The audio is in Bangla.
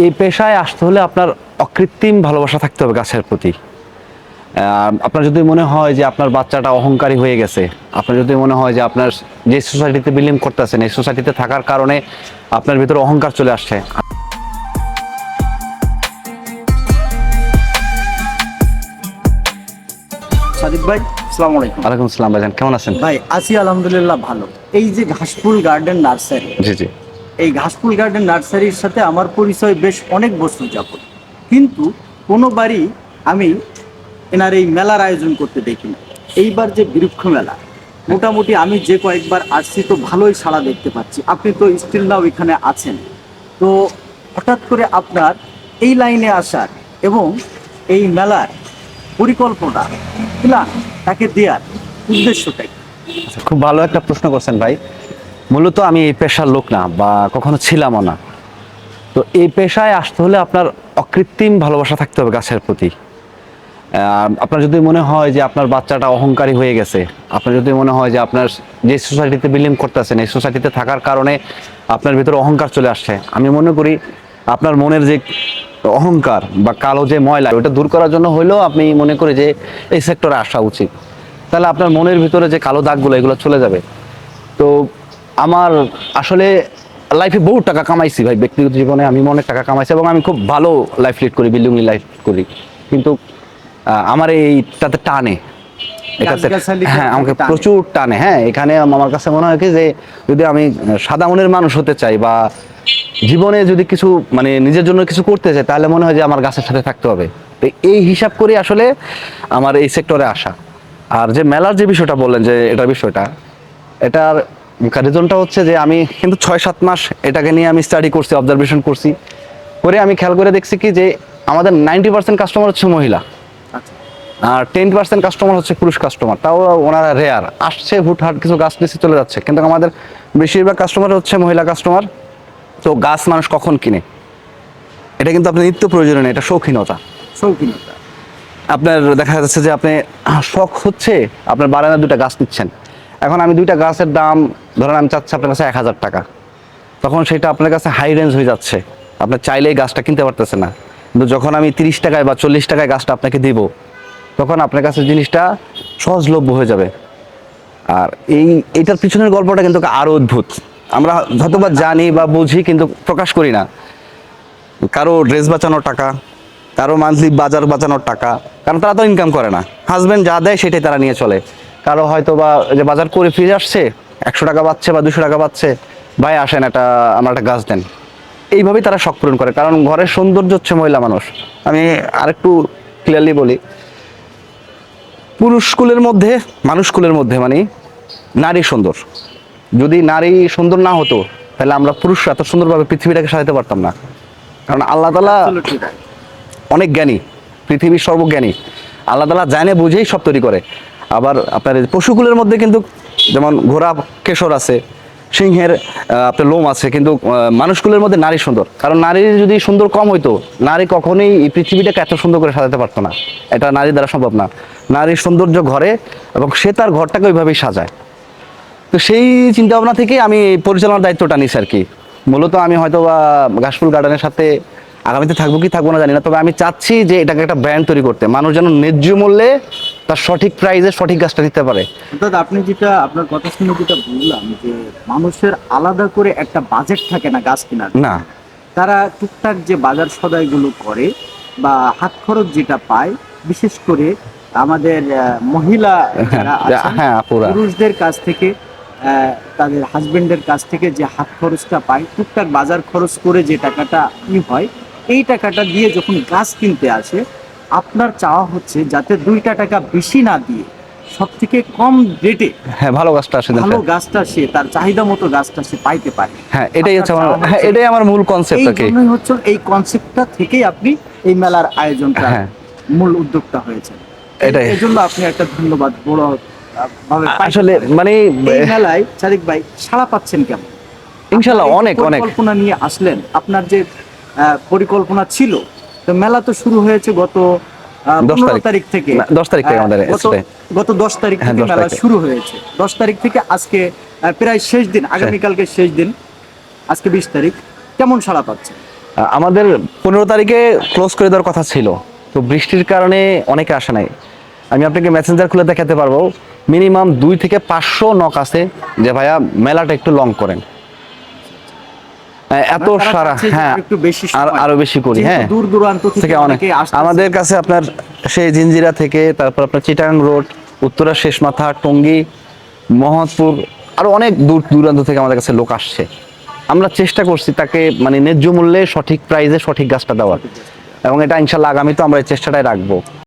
এই পেশায় আসতে হলে আপনার অকৃত্রিম ভালোবাসা থাকতে হবে গাছের প্রতি। আপনার যদি মনে হয় যে আপনার বাচ্চাটা অহংকারী হয়ে গেছে, আপনার যদি মনে হয় যে আপনার যে সোসাইটিতে বিলিং করতেছেন এই সোসাইটিতে থাকার কারণে আপনার ভিতরে অহংকার চলে আসছে। সাদিক ভাই, আসসালামু আলাইকুম। ওয়ালাইকুম আসসালাম ভাইজান, কেমন আছেন? ভাই আছি আলহামদুলিল্লাহ ভালো। এই যে ঘাসফুল গার্ডেন নার্সারি, জি জি। এই ঘাসফুল গার্ডেন নার্সারির সাথে আমার পরিচয় বেশ অনেক বছর যাবত, কিন্তু কোনোবারই আমি এনার এই মেলার আয়োজন করতে দেখি না। এইবার যে বৃক্ষ মেলা, মোটামুটি আমি যে কয়েকবার আসছি তো ভালোই সাড়া দেখতে পাচ্ছি। আপনি তো স্টিল নাও এখানে আছেন, তো হঠাৎ করে আপনার এই লাইনে আসার এবং এই মেলার পরিকল্পনা প্ল্যান তাকে দেওয়ার উদ্দেশ্যটাই? আচ্ছা, খুব ভালো একটা প্রশ্ন করছেন ভাই। মূলত আমি এই পেশার লোক না বা কখনো ছিলামও না। তো এই পেশায় আসতে হলে আপনার অকৃত্রিম ভালোবাসা থাকতে হবে গাছের প্রতি। আপনার যদি মনে হয় যে আপনার বাচ্চাটা অহংকারী হয়ে গেছে, আপনার যদি মনে হয় যে আপনার যে সোসাইটিতে বিলিং করতেছেন এই সোসাইটিতে থাকার কারণে আপনার ভিতরে অহংকার চলে আসছে, আমি মনে করি আপনার মনের যে অহংকার বা কালো যে ময়লা ওটা দূর করার জন্য হইলেও আপনি মনে করি যে এই সেক্টরে আসা উচিত। তাহলে আপনার মনের ভিতরে যে কালো দাগগুলো এগুলো চলে যাবে। তো আমার আসলে লাইফে বহু টাকা কামাইছি ভাই, ব্যক্তিগত জীবনে আমি অনেক টাকা কামাইছি এবং আমি খুব ভালো লাইফ লিড করি, বিল্ডিং লাইফ করি। কিন্তু আমার এইটাতে টানে, হ্যাঁ আমাকে প্রচুর টানে। হ্যাঁ, এখানে আমার কাছে মনে হয় কি যে যদি আমি সাদা মনের মানুষ হতে চাই বা জীবনে যদি কিছু মানে নিজের জন্য কিছু করতে চাই, তাহলে মনে হয় যে আমার গাছের সাথে থাকতে হবে। তো এই হিসাব করে আসলে আমার এই সেক্টরে আসা। আর যে মেলার যে বিষয়টা বললেন যে এটার রিজনটা হচ্ছে যে আমি কিন্তু 6-7 মাস এটাকে নিয়ে আমি স্টাডি করছি, অবজারভেশন করছি, করে আমি খেয়াল করে দেখছি কি যে আমাদের 90% কাস্টমার হচ্ছে মহিলা আর 10% কাস্টমার হচ্ছে পুরুষ কাস্টমার। তাও ওনারা রেয়ার আসছে, হুটহাট কিছু গাছ নিচে চলে যাচ্ছে, কিন্তু আমাদের বেশিরভাগ কাস্টমার হচ্ছে মহিলা কাস্টমার। তো গাছ মানুষ কখন কিনে? এটা কিন্তু আপনার নিত্য প্রয়োজনীয় না, এটা শৌখিনতা। শৌখিনতা। আপনার দেখা যাচ্ছে যে আপনি শখ হচ্ছে আপনার বারান্দায় 2টা গাছ নিচ্ছেন, এখন আমি 2টা গাছের দাম ধরেন আমি চাচ্ছি আপনার কাছে 1000 টাকা, তখন সেটা আপনার কাছে হাই রেঞ্জ হয়ে যাচ্ছে, আপনার চাইলেই গাছটা কিনতে পারতেছে না। কিন্তু যখন আমি 30 টাকায় বা 40 টাকায় গাছটা আপনাকে দিব, তখন আপনার কাছে জিনিসটা সহজলভ্য হয়ে যাবে। আর এইটার পিছনের গল্পটা কিন্তু আরো অদ্ভুত। আমরা হয়তোবা জানি বা বুঝি কিন্তু প্রকাশ করি না। কারো ড্রেস বাঁচানোর টাকা, কারো মান্থলি বাজার বাঁচানোর টাকা, কারণ তারা তো ইনকাম করে না, হাজবেন্ড যা দেয় সেটাই তারা নিয়ে চলে। কারো হয়তো বা যে বাজার করে ফিরে আসছে 100 টাকা পাচ্ছে বা 200 টাকা পাচ্ছে, ভাই আসেন আমার একটা গাছ দেন। এইভাবেই তারা শখ পূরণ করে, কারণ ঘরের সৌন্দর্য হচ্ছে মহিলা মানুষ। আমি আরেকটু ক্লিয়ারলি বলি, পুরুষ কুলের মধ্যে মানুষ কুলের মধ্যে মানে নারী সুন্দর। যদি নারী সুন্দর না হতো তাহলে আমরা পুরুষরা এত সুন্দরভাবে পৃথিবীটাকে সাজাতে পারতাম না। কারণ আল্লাহ তাআলা অনেক জ্ঞানী, পৃথিবীর সর্বজ্ঞানী। আল্লাহ তাআলা জানে বুঝেই সব তৈরি করে। আবার আপনার পশুকুলের মধ্যে কিন্তু যেমন ঘোড়া কেশর আছে, সিংহের আপনার লোম আছে, কিন্তু মানুষকুলের মধ্যে নারী সুন্দর। কারণ নারীর যদি সুন্দর কম হইতো, নারী কখনোই এই পৃথিবীটাকে এত সুন্দর করে সাজাতে পারতো না। এটা নারীর দ্বারা সম্ভব না। নারীর সৌন্দর্য ঘরে এবং সে তার ঘরটাকে ওইভাবেই সাজায়। তো সেই চিন্তা ভাবনা থেকে আমি পরিচালনার দায়িত্বটা নিছি আর কি। মূলত আমি হয়তো বা ঘাসফুল গার্ডেনের সাথে আগামীতে থাকবো কি থাকবো না জানি না, তবে আমি চাচ্ছি যে এটাকে একটা ব্র্যান্ড তৈরি করতে, মানুষ যেন ন্যায্য মূল্যে তার সঠিক প্রাইজে সঠিক গাছটা দিতে পারে। অর্থাৎ আপনি যেটা, আপনার কথা শুনে যেটা বললাম যে মানুষের আলাদা করে একটা বাজেট থাকে না গাছ কেনার না, তারা টুকটাক যে বাজার সদাইগুলো করে বা হাত খরচ যেটা পায়, বিশেষ করে আমাদের মহিলা যারা আছেন, পুরুষদের কাছ থেকে তাদের হাজবেন্ডের কাছ থেকে যে হাত খরচটা পায়, টুকটাক বাজার খরচ করে যে টাকাটা হয়, এই টাকাটা দিয়ে যখন গাছ কিনতে আসে, আপনার চাওয়া হচ্ছে যাতে 2টা টাকা বেশি না দিয়ে সব থেকে কম রেটে ভালো গাছটা আসে, ভালো গাছটা সে তার চাহিদা মতো গাছটা সে পাইতে পারে। হ্যাঁ, এটাই হচ্ছে এটাই আমার মূল কনসেপ্ট আর কি। এই হচ্ছে এই কনসেপ্টটা থেকেই আপনি এই মেলার আয়োজনটা মূল উদ্যোক্তা হয়েছে। এই জন্য আপনি একটা ধন্যবাদ বড় ভাবে আসলে মানে এই মেলায় সাদিক ভাই সাড়া পাচ্ছেন কেমন? ইনশাআল্লাহ অনেক অনেক। পরিকল্পনা নিয়ে আসলেন, আপনার যে পরিকল্পনা ছিল, তো মেলা তো শুরু হয়েছে গত 15 তারিখ থেকে। 10 তারিখ থেকে আমাদের গত 10 তারিখ থেকে মেলা শুরু হয়েছে। 10 তারিখ থেকে আজকে প্রায় শেষ দিন, আগামীকালকে শেষ দিন, আজকে 20 তারিখ। কেমন সাড়া পাচ্ছে? আমাদের 15 তারিখে ক্লোজ করে দেওয়ার কথা ছিল, তো বৃষ্টির কারণে অনেকে আসে নাই। আমি আপনাকে মেসেঞ্জার খুলে দেখাতে পারবো, মিনিমাম 200 থেকে 500 নক আছে যে ভাইয়া মেলাটা একটু লং করেন। এত তারা সারা, চাচ্ছে যে হ্যাঁ, আরেকটু বেশি আর সময়। আরো বেশি করি, যেহেতু হ্যাঁ, দূর দূরান্ত থেকে অনেক অনেকে আসতেছে। আমাদের কাছে আপনার সেই জিঞ্জিরা থেকে, তারপর আপনার চিটাগাং রোড, উত্তরা শেষ মাথা, টঙ্গী, মহৎপুর, আরো অনেক দূর দূরান্ত থেকে আমাদের কাছে লোক আসছে। আমরা চেষ্টা করছি তাকে মানে ন্যায্য মূল্যে সঠিক প্রাইসে সঠিক গাছটা দেওয়ার, এবং এটা ইনশাল্লাহ আগামী তো আমরা এই চেষ্টাটাই রাখবো।